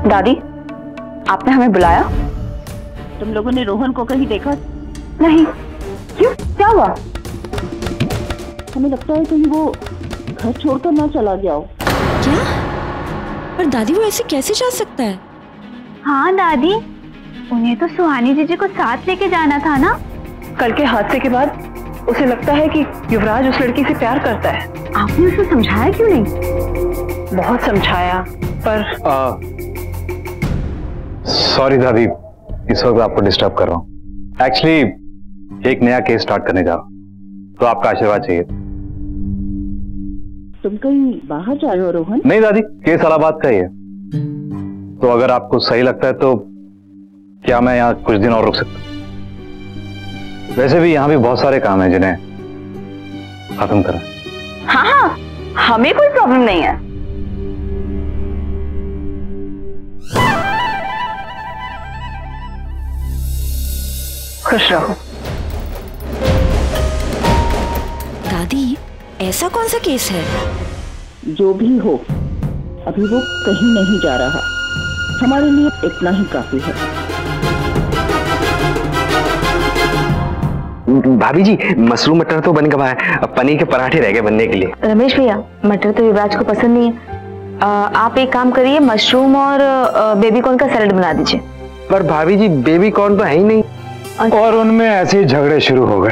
दादी, आपने हमें बुलाया? तुम लोगों ने रोहन को कहीं देखा? नहीं। क्यों, क्या हुआ? हमें लगता है कहीं वो घर छोड़कर ना चला गया हो। क्या? पर दादी वो ऐसे कैसे जा सकता है? हाँ दादी, उन्हें तो सुहानी जीजी को साथ लेके जाना था ना। कल के हादसे के बाद उसे लगता है कि युवराज उस लड़की से प्यार करता है। आपने उसे समझाया क्यों नहीं? बहुत समझाया, पर सॉरी दादी, इस वक्त आपको डिस्टर्ब कर रहा हूँ। एक्चुअली एक नया केस स्टार्ट करने जा रहा हूँ, तो आपका आशीर्वाद चाहिए। तुम कहीं बाहर जा रहे हो रोहन? नहीं दादी, केस इलाहाबाद का ही है। तो अगर आपको सही लगता है तो क्या मैं यहाँ कुछ दिन और रुक सकता हूँ? वैसे भी यहाँ भी बहुत सारे काम हैं जिन्हें खत्म करना। हाँ हाँ, हमें कोई प्रॉब्लम नहीं है। खुश रहो। दादी, ऐसा कौन सा केस है? जो भी हो, अभी वो कहीं नहीं जा रहा। हमारे लिए इतना ही काफी है। भाभी जी, मशरूम मटर तो बन गया है, अब पनीर के पराठे रह गए बनने के लिए। रमेश भैया, मटर तो युवराज को पसंद नहीं है। आप एक काम करिए, मशरूम और बेबी कॉर्न का सैलेड बना दीजिए। पर भाभी जी, बेबी कॉर्न तो है ही नहीं। और उनमें ऐसे झगड़े शुरू हो गए।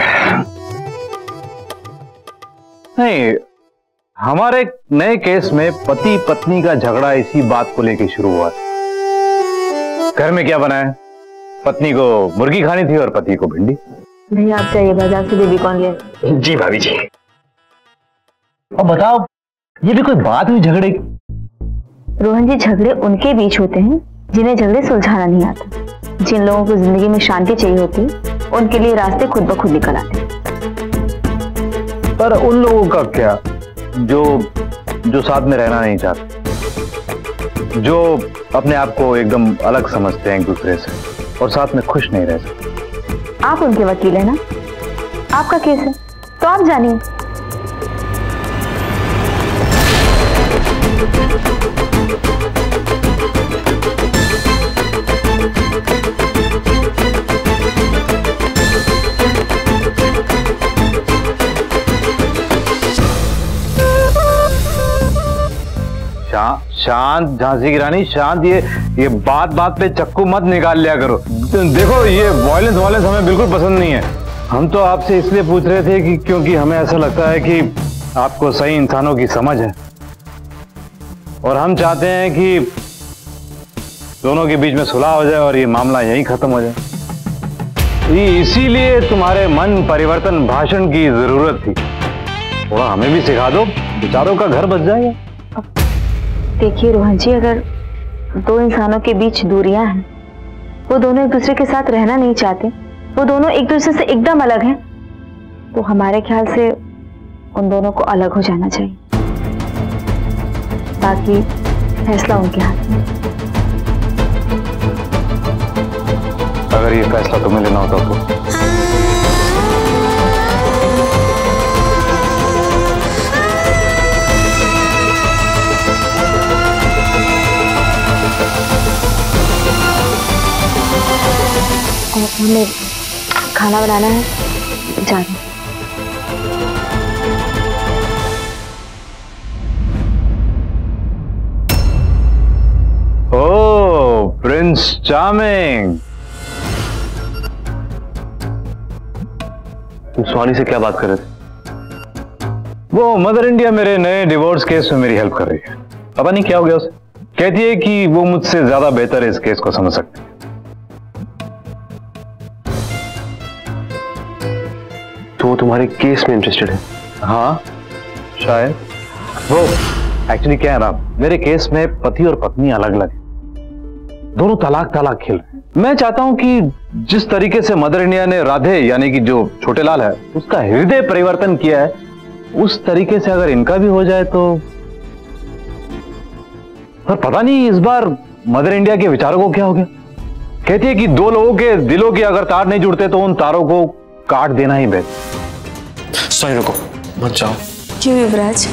नहीं, हमारे नए केस में पति पत्नी का झगड़ा इसी बात को लेकर शुरू हुआ। घर में क्या बना है? पत्नी को मुर्गी खानी थी और पति को भिंडी। भैया आप चाहिए बाजार से बेबी कॉर्न ले। जी भाभी जी। अब बताओ, ये भी कोई बात हुई झगड़े की? रोहन जी, झगड़े उनके बीच होते हैं जिन्हें झगड़े सुलझाना नहीं आता। जिन लोगों को जिंदगी में शांति चाहिए होती है, उनके लिए रास्ते खुद ब खुद निकल आते हैं। पर उन लोगों का क्या जो साथ में रहना नहीं चाहते, जो अपने आप को एकदम अलग समझते हैं एक दूसरे से और साथ में खुश नहीं रह सकते? आप उनके वकील हैं ना, आपका केस है तो आप जानिए। शांत झांसी की रानी, शांत। ये बात बात पे चक्कू मत निकाल लिया करो। देखो, ये वॉयलेंस हमें बिल्कुल पसंद नहीं है। हम तो आपसे इसलिए पूछ रहे थे कि क्योंकि हमें ऐसा लगता है कि आपको सही इंसानों की समझ है और हम चाहते हैं कि दोनों के बीच में सुलह हो जाए और ये मामला यहीं खत्म हो जाए। इसीलिए तुम्हारे मन परिवर्तन भाषण की जरूरत थी। थोड़ा हमें भी सिखा दो, बेचारों का घर बच जाएगा। देखिए रोहन जी, अगर दो इंसानों के बीच दूरियां हैं, वो दोनों एक दूसरे के साथ रहना नहीं चाहते, वो दोनों एक दूसरे से एकदम अलग हैं, तो हमारे ख्याल से उन दोनों को अलग हो जाना चाहिए। बाकी फैसला उनके हाथ में। अगर ये फैसला तुम्हें लेना होता तो हमें खाना बनाना है, जाने। ओह, प्रिंस चार्मिंग। तुम सुहानी से क्या बात कर रहे थे? वो मदर इंडिया मेरे नए डिवोर्स केस में मेरी हेल्प कर रही है। पता नहीं क्या हो गया उसे। कहती है कि वो मुझसे ज्यादा बेहतर इस केस को समझ सकती है। तो वो तुम्हारे केस में इंटरेस्टेड है? हाँ शायद। वो एक्चुअली क्या है ना, मेरे केस में पति और पत्नी अलग अलग है, दोनों तलाक खेल रहे हैं। मैं चाहता हूं कि जिस तरीके से मदर इंडिया ने राधे यानी कि जो छोटे लाल है उसका हृदय परिवर्तन किया है, उस तरीके से अगर इनका भी हो जाए तो। पर पता नहीं इस बार मदर इंडिया के विचारों को क्या हो गया। कहती है कि दो लोगों के दिलों के अगर तार नहीं जुड़ते तो उन तारों को काट देना ही बेहतर। सॉरी, रुको, मत जाओ। क्यों युवराज,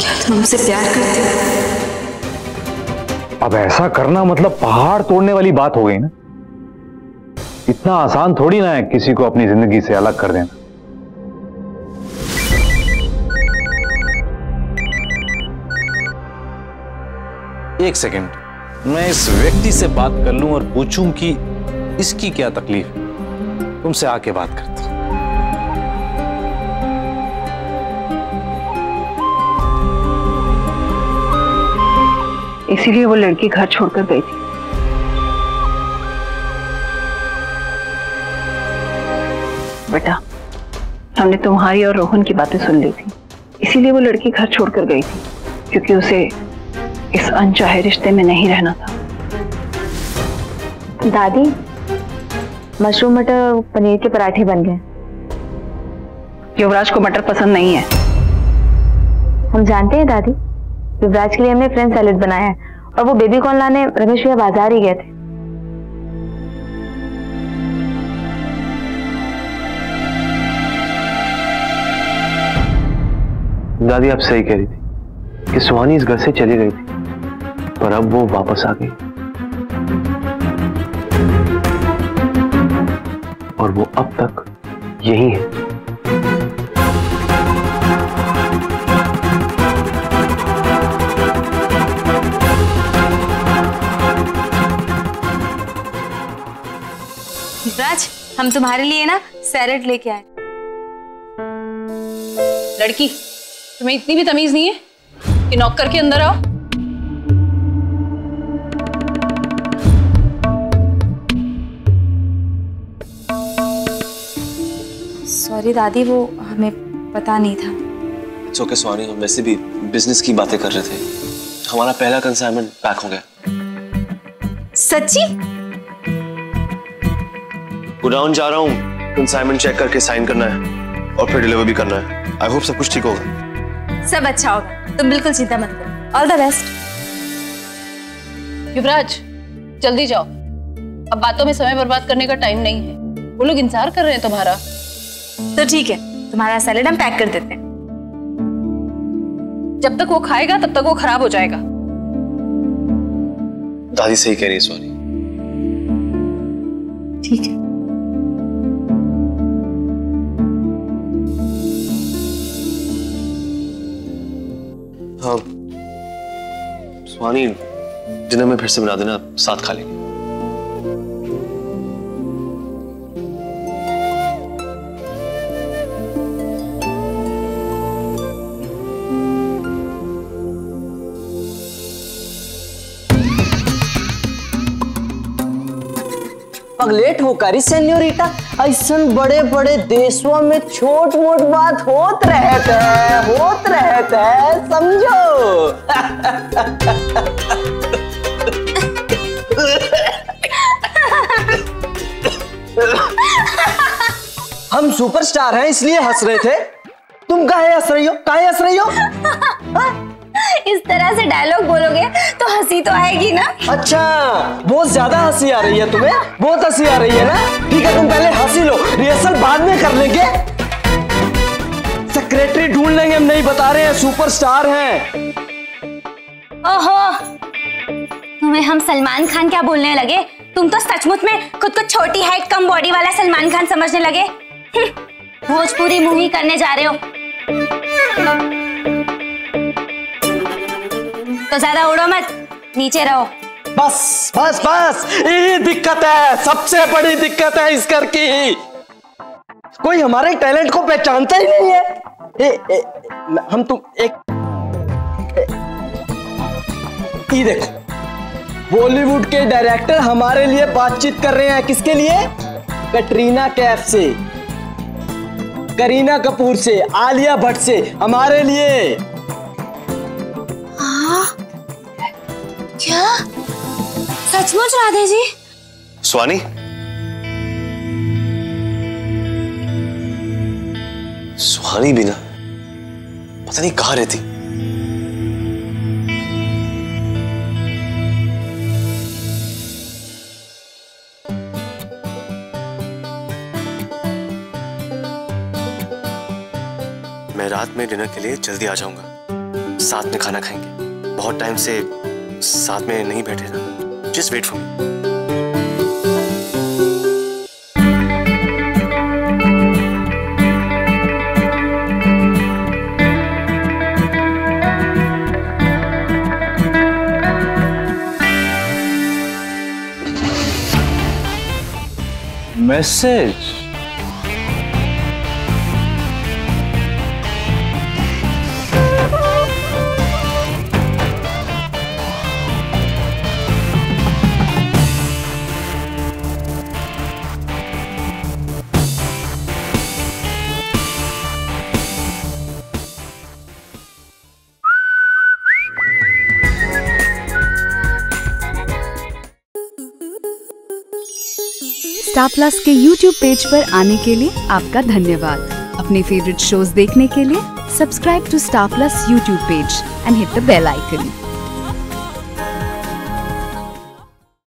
क्या तुम हमसे प्यार करते हो? अब ऐसा करना मतलब पहाड़ तोड़ने वाली बात हो गई ना। इतना आसान थोड़ी ना है किसी को अपनी जिंदगी से अलग कर देना। एक सेकंड, मैं इस व्यक्ति से बात कर लूं और पूछूं कि इसकी क्या तकलीफ है। तुमसे आके बात करते हैं। इसीलिए वो लड़की घर छोड़कर गई थी। बेटा, हमने तुम्हारी और रोहन की बातें सुन ली थी, इसीलिए वो लड़की घर छोड़कर गई थी, क्योंकि उसे इस अनचाहे रिश्ते में नहीं रहना था। दादी, मशरूम मटर पनीर के पराठे बन गए। युवराज को मटर पसंद नहीं है। हम जानते हैं दादी, युवराज के लिए हमने फ्रेंच सैलेड बनाया है और वो बेबी कॉर्न लाने रमेश भैया बाजार ही गए थे। दादी आप सही कह रही थी कि सुहानी इस घर से चली गई थी, पर अब वो वापस आ गई और वो अब तक यही है। युवराज, हम तुम्हारे लिए ना सैलेड लेके आए। लड़की, तुम्हें इतनी भी तमीज नहीं है कि नॉक करके अंदर आओ? सॉरी दादी, वो हमें पता नहीं था। इट्स ओके सुहानी, हम वैसे भी बिजनेस की बातें कर रहे थे। हमारा पहला कंसाइनमेंट पैक हो गया। सच्ची? गुडाउन जा रहा हूँ, कंसाइनमेंट चेक करके साइन करना है और फिर डिलीवर भी करना है। आई होप सब कुछ ठीक होगा। सब अच्छा होगा, तुम बिल्कुल चिंता मत करो। All the best. युवराज, जल्दी जाओ, अब बातों में समय बर्बाद करने का टाइम नहीं है। वो लोग इंतजार कर रहे हैं तुम्हारा। तो ठीक है, तुम्हारा सैलेड हम पैक कर देते हैं। जब तक वो खाएगा तब तक वो खराब हो जाएगा। दादी सही कह रही है सुहानी। ठीक है। हाँ सुहानी, डिनर में फिर से बना देना, साथ खा लेंगे। लेट हो करी सेन्योरिटा, ऐसा बड़े बड़े देशों में छोट मोट बात होत रहते है, समझो। हम सुपरस्टार हैं इसलिए हंस रहे थे। तुम काहे हंस रही हो? इस तरह से डायलॉग बोलोगे तो हंसी तो आएगी ना। अच्छा, बहुत ज्यादा हंसी आ रही है तुम्हें? बहुत हंसी आ रही है ना? ठीक है, तुम पहले हंसी लो, रिहर्सल बाद में कर लेंगे। सेक्रेटरी ढूंढ लेंगे, हम नहीं बता रहे हैं, सुपरस्टार हैं। ओहो, तुम्हें हम सलमान खान क्या बोलने लगे? तुम तो सचमुच में खुद को छोटी हाइट कम बॉडी वाला सलमान खान समझने लगे। भोजपुरी मूवी करने जा रहे हो तो ज्यादा उड़ो मत, नीचे रहो। बस यही दिक्कत है, सबसे बड़ी दिक्कत है इस घर की। कोई हमारे टैलेंट को पहचानता ही नहीं है। हम तुम ये देखो, बॉलीवुड के डायरेक्टर हमारे लिए बातचीत कर रहे हैं। किसके लिए? कटरीना कैफ से, करीना कपूर से, आलिया भट्ट से, हमारे लिए। क्या सचमुच राधे जी? सुहानी, सुहानी भी ना पता नहीं कहां रहती। मैं रात में डिनर के लिए जल्दी आ जाऊंगा, साथ में खाना खाएंगे। बहुत टाइम से साथ में नहीं बैठे ना, just wait for me. Message? Star Plus के YouTube पेज पर आने के लिए आपका धन्यवाद। अपने फेवरेट शोज देखने के लिए subscribe to Star Plus YouTube page and hit the bell icon.